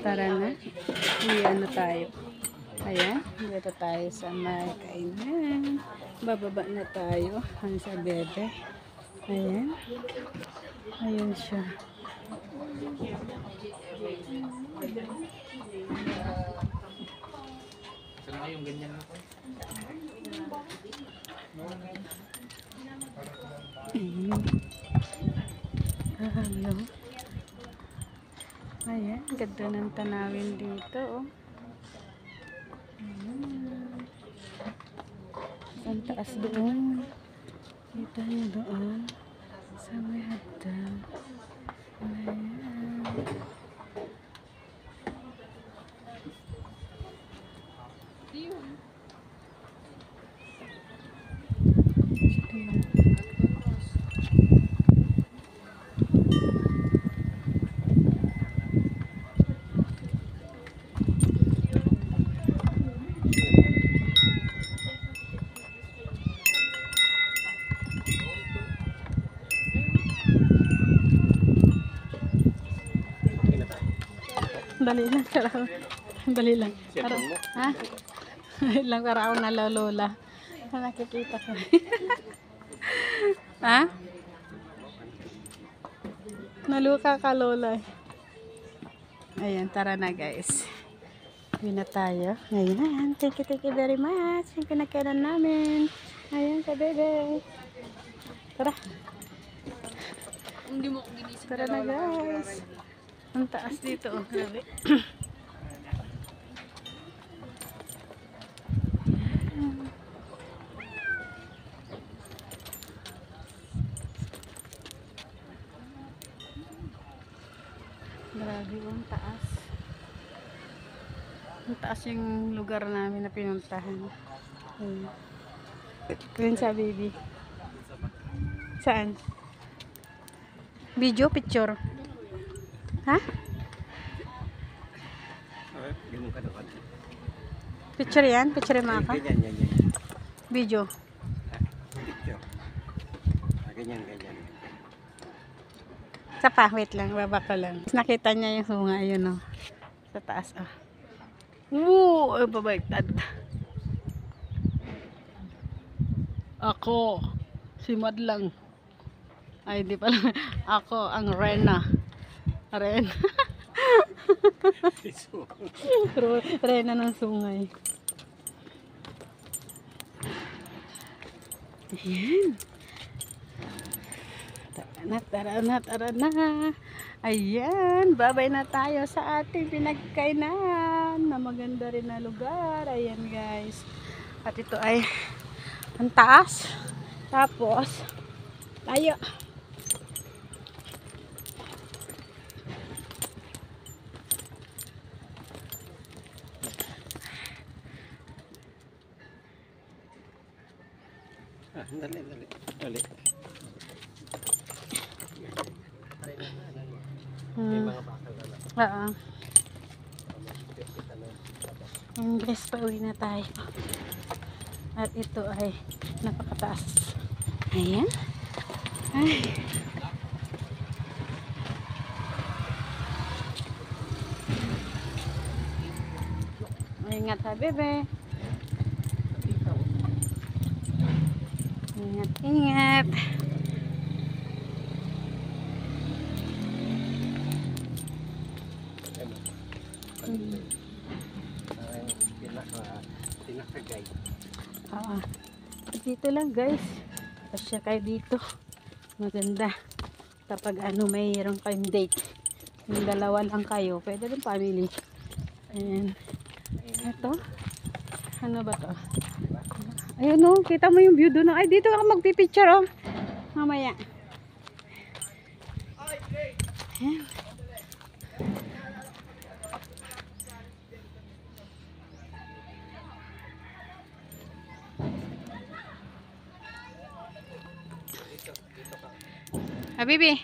Tara na. Iyan na tayo. Ayan. Dito tayo sa may kainan. Bababa na tayo. Ang sa bebe. Ayan. Ayan siya. Saan yung ganyan na po? Hello. Ayan, ganda ng tanawin dito, oh. Ayan. Ang taas doon. Kita niyo doon. Sa may hagdan. Ayan. Dali lang, karaw. Dali lang. Ha? Dali lang, karaw na lola. Nakikita ko. Ha? Naluka ka, lola. Ayan, tara na guys. Uwi na tayo. Ayan, thank you very much. Yung pinagkainan namin. Ayan, sa bebe. Tara. Hindi mo ko ginising. Tara na guys. Ang taas dito, oh. Grabe. Grabe, ang taas. Ang taas yung lugar namin na pinuntahan. Ayun. Ayun sa baby. Saan? Video, picture. Ha? Picture yan? Picture yung mga ka? Ganyan. Video. Picture. Ganyan. Isa pa, wait lang, baba ko lang. Nakita niya yung hunga, yun, oh. Sa taas, oh. Woo! Ay, babaiktad. Ako, si Madlang. Ay, di pala. Ako, ang Rena. Rena. Rena ng sungay. Ayan. Tara na. Ayan, babay na tayo sa ating pinagkainan na maganda rin na lugar. Ayan guys. At ito ay ang taas. Tapos, tayo. Dali. Oo. Guys, pauwi na tayo. At ito ay napakataas. Ayan. Ay. Ingat ha, bebe. Ingat. Pinakagay. Dito lang guys. Pasya kayo dito. Maganda. Kapag mayroon kayong date. Yung dalawa lang kayo. Pwede rin family. Ayan. Ito. Ano ba to? Ayun o. Kita mo yung view doon. Ay dito ako magpipicture oh. Mamaya. Ayan. Habibi.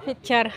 Picture.